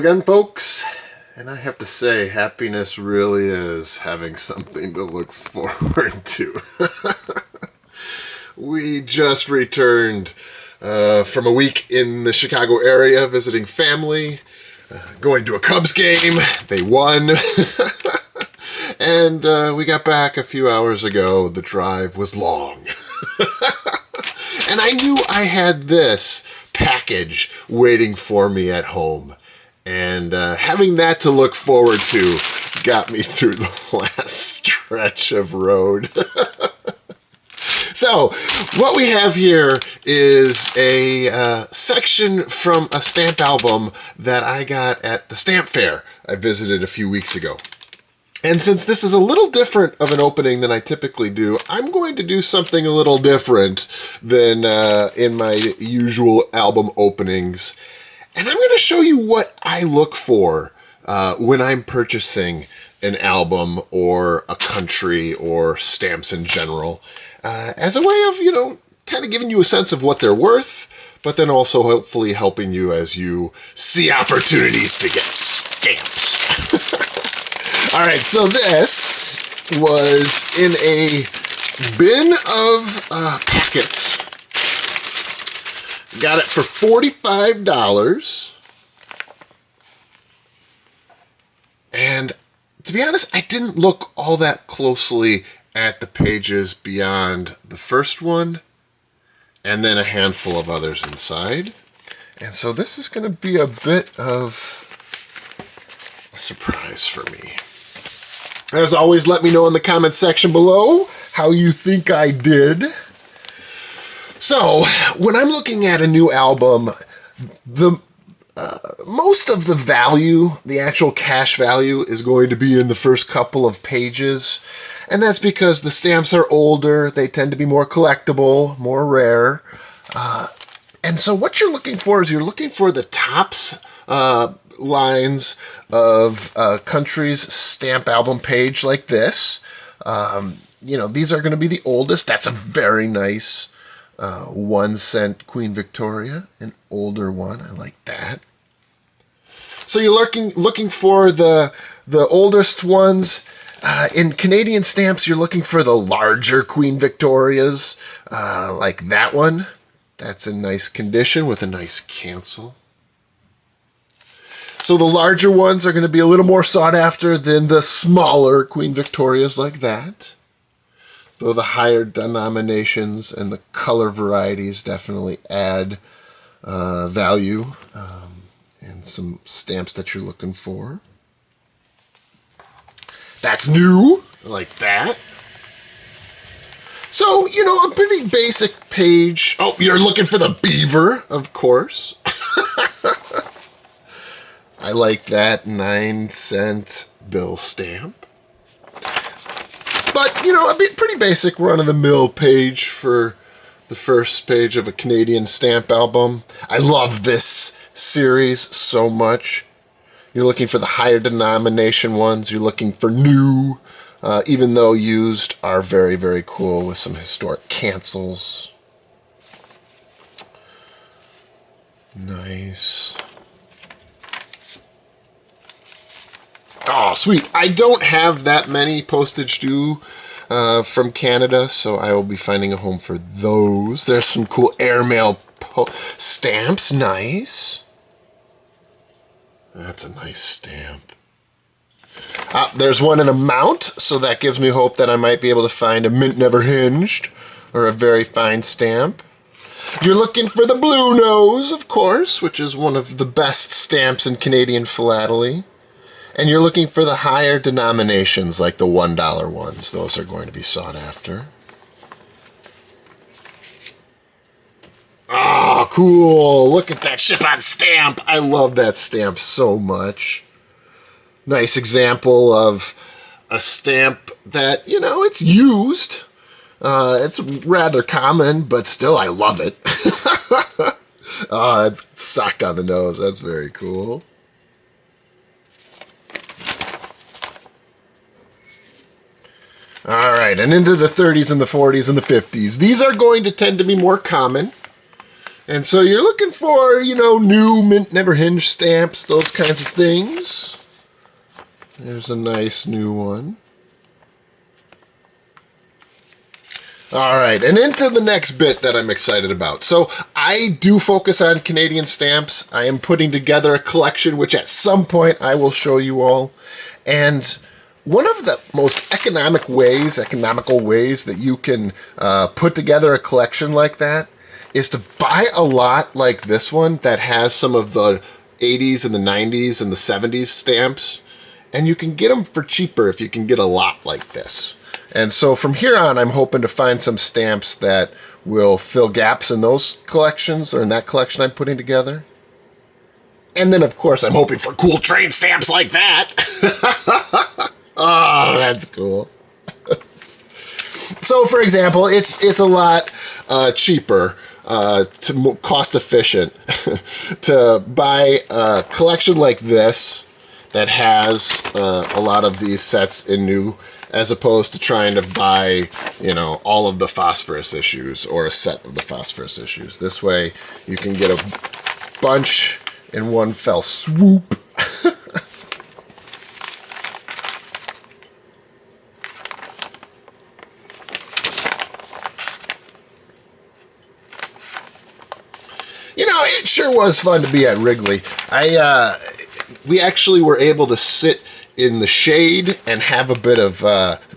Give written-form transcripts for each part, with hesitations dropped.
again, folks, and I have to say, happiness really is having something to look forward to. We just returned from a week in the Chicago area visiting family, going to a Cubs game. They won. And we got back a few hours ago. The drive was long. And I knew I had this package waiting for me at home. And having that to look forward to got me through the last stretch of road. So, what we have here is a section from a stamp album that I got at the stamp fair I visited a few weeks ago. And since this is a little different of an opening than I typically do, I'm going to do something a little different than in my usual album openings. And I'm going to show you what I look for when I'm purchasing an album or a country or stamps in general, as a way of, kind of giving you a sense of what they're worth, but then also hopefully helping you as you see opportunities to get stamps. All right, so this was in a bin of packets. Got it for $45. And to be honest, I didn't look all that closely at the pages beyond the first one and then a handful of others inside. And so this is going to be a bit of a surprise for me. As always, let me know in the comments section below how you think I did. So, when I'm looking at a new album, the most of the value, the actual cash value, is going to be in the first couple of pages. And that's because the stamps are older, they tend to be more collectible, more rare. And so what you're looking for is you're looking for the tops lines of a country's stamp album page like this. These are going to be the oldest. That's a very nice 1 cent Queen Victoria, an older one. I like that. So you're looking for the oldest ones. In Canadian stamps, you're looking for the larger Queen Victorias, like that one. That's in nice condition with a nice cancel. So the larger ones are going to be a little more sought after than the smaller Queen Victorias like that. Though the higher denominations and the color varieties definitely add value and some stamps that you're looking for. That's new, like that. So, a pretty basic page. Oh, you're looking for the beaver, of course. I like that 9 cent bill stamp. But, a pretty basic run-of-the-mill page for the first page of a Canadian stamp album. I love this series so much. You're looking for the higher denomination ones. You're looking for new, even though used are very, very cool with some historic cancels. Nice. Oh, sweet. I don't have that many postage due from Canada, so I will be finding a home for those. There's some cool airmail stamps. Nice. That's a nice stamp. There's one in a mount, so that gives me hope that I might be able to find a mint never hinged or a very fine stamp. You're looking for the blue nose, of course, which is one of the best stamps in Canadian philately. And you're looking for the higher denominations, like the $1 ones. Those are going to be sought after. Oh, cool. Look at that ship-on stamp. I love that stamp so much. Nice example of a stamp that, it's used. It's rather common, but still I love it. Oh, it's socked on the nose. That's very cool. All right, and into the 30s and the 40s and the 50s. These are going to tend to be more common. And so you're looking for, new mint never hinge stamps, those kinds of things. There's a nice new one. All right, and into the next bit that I'm excited about. So I do focus on Canadian stamps. I am putting together a collection, which at some point I will show you all. And one of the most economical ways that you can put together a collection like that is to buy a lot like this one that has some of the 80s and the 90s and the 70s stamps. And you can get them for cheaper if you can get a lot like this. And so from here on, I'm hoping to find some stamps that will fill gaps in those collections or in that collection I'm putting together. And then, of course, I'm hoping for cool train stamps like that. Oh, that's cool. So, for example, it's a lot cheaper, cost efficient to buy a collection like this that has a lot of these sets in new, as opposed to trying to buy, all of the phosphorus issues or a set of the phosphorus issues. This way, you can get a bunch in one fell swoop. It sure was fun to be at Wrigley. We actually were able to sit in the shade and have a bit of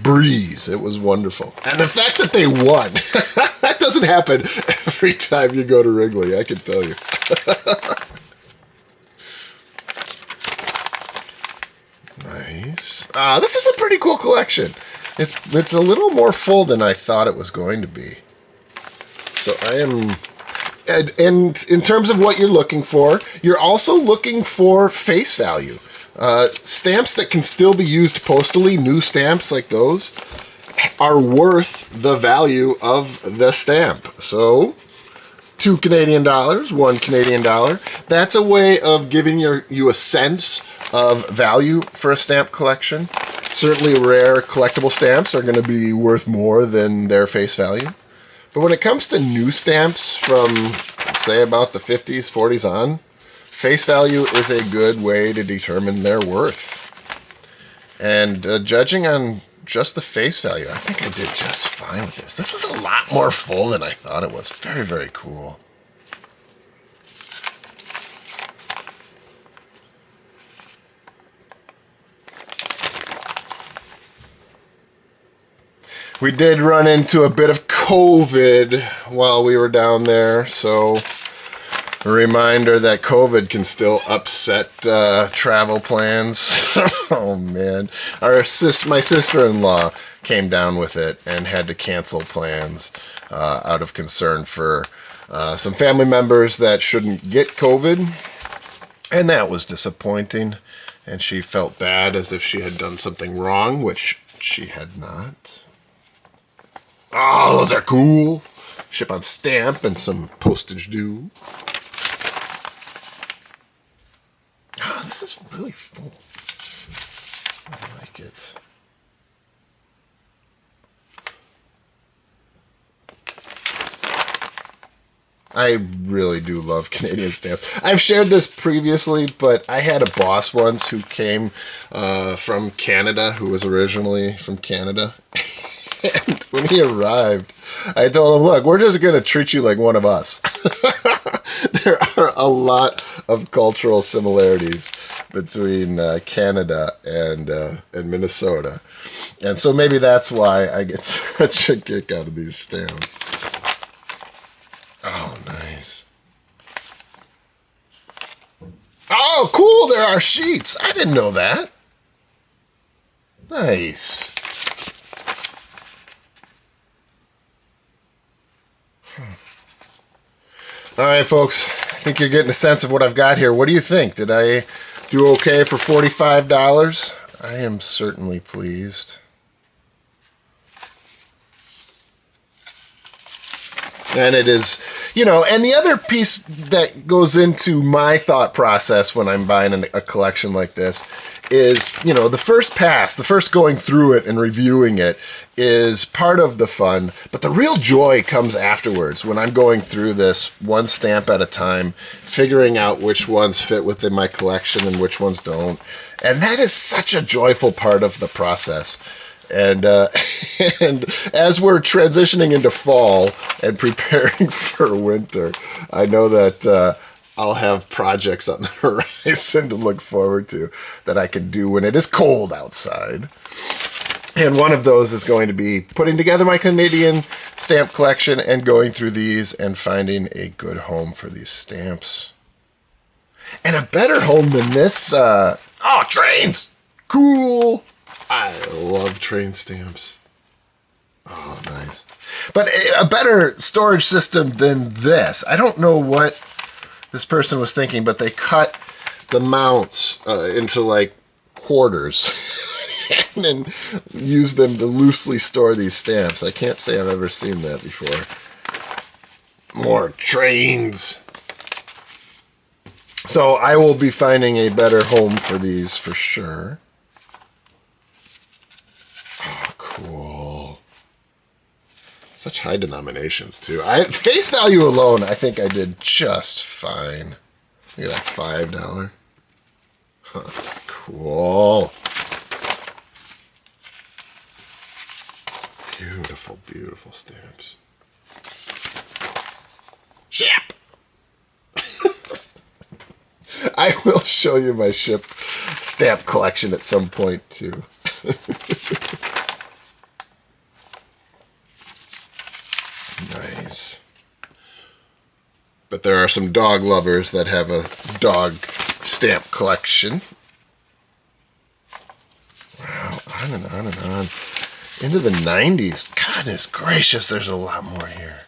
breeze. It was wonderful. And the fact that they won, that doesn't happen every time you go to Wrigley, I can tell you. Nice. This is a pretty cool collection. It's a little more full than I thought it was going to be. So I am... And in terms of what you're looking for, you're also looking for face value. Stamps that can still be used postally, new stamps like those, are worth the value of the stamp. So, $2 Canadian, $1 Canadian. That's a way of giving you a sense of value for a stamp collection. Certainly rare collectible stamps are going to be worth more than their face value. But when it comes to new stamps from, say, about the 50s, 40s on, face value is a good way to determine their worth. And judging on just the face value, I think I did just fine with this. This is a lot more full than I thought it was. Very, very cool. We did run into a bit of COVID while we were down there, so a reminder that COVID can still upset travel plans. Oh man, my sister-in-law came down with it and had to cancel plans out of concern for some family members that shouldn't get COVID, and that was disappointing. And she felt bad as if she had done something wrong, which she had not. Oh, those are cool. Ship on stamp and some postage due. Oh, this is really full. I like it. I really do love Canadian stamps. I've shared this previously, but I had a boss once who came from Canada, who was originally from Canada. And when he arrived, I told him, look, we're just going to treat you like one of us. There are a lot of cultural similarities between Canada and Minnesota. And so maybe that's why I get such a kick out of these stamps. Oh, nice. Oh, cool, there are sheets. I didn't know that. Nice. All right, folks, I think you're getting a sense of what I've got here. What do you think? Did I do okay for $45? I am certainly pleased. And it is, and the other piece that goes into my thought process when I'm buying a collection like this is, you know, the first pass, the first going through it and reviewing it is part of the fun, but the real joy comes afterwards when I'm going through this one stamp at a time, figuring out which ones fit within my collection and which ones don't. And that is such a joyful part of the process. And and as we're transitioning into fall and preparing for winter, I know that I'll have projects on the horizon to look forward to that I can do when it is cold outside. And one of those is going to be putting together my Canadian stamp collection and going through these and finding a good home for these stamps. And a better home than this, oh, trains! Cool! I love train stamps. Oh, nice. But a better storage system than this. I don't know what this person was thinking, but they cut the mounts into like quarters and then use them to loosely store these stamps. I can't say I've ever seen that before. More trains. So I will be finding a better home for these for sure. Oh, cool. Such high denominations, too. Face value alone, I think I did just fine. Look at that $5. Huh, cool. Beautiful, beautiful stamps. Ship! I will show you my ship stamp collection at some point, too. Nice. But there are some dog lovers that have a dog stamp collection. Wow, on and on and on. Into the 90s. Goodness gracious, there's a lot more here.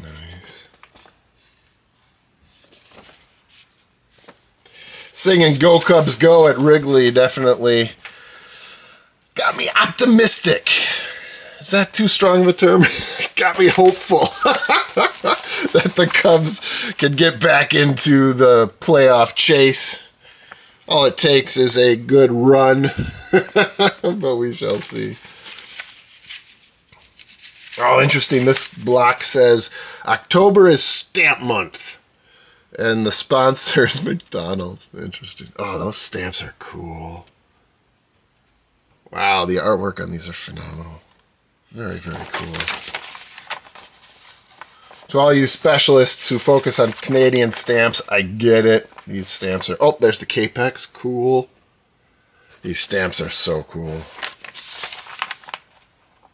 Nice. Singing Go Cubs Go at Wrigley definitely got me optimistic. Is that too strong of a term? Got me hopeful that the Cubs can get back into the playoff chase. All it takes is a good run, but we shall see. Oh, interesting. This block says October is stamp month. And the sponsor is McDonald's. Interesting. Oh, those stamps are cool. Wow, the artwork on these are phenomenal. Very, very cool. To all you specialists who focus on Canadian stamps, I get it. These stamps are... Oh, there's the Capex. Cool. These stamps are so cool.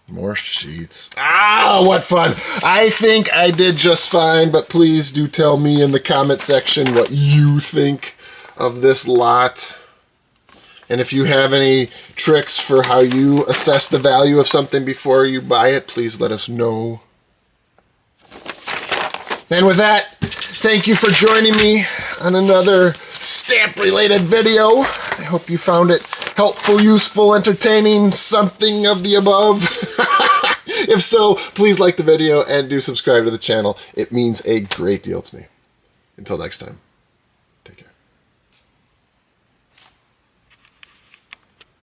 More sheets. Ah, what fun. I think I did just fine, but please do tell me in the comment section what you think of this lot. And if you have any tricks for how you assess the value of something before you buy it, please let us know. And with that, thank you for joining me on another stamp-related video. I hope you found it helpful, useful, entertaining, something of the above. If so, please like the video and do subscribe to the channel. It means a great deal to me. Until next time.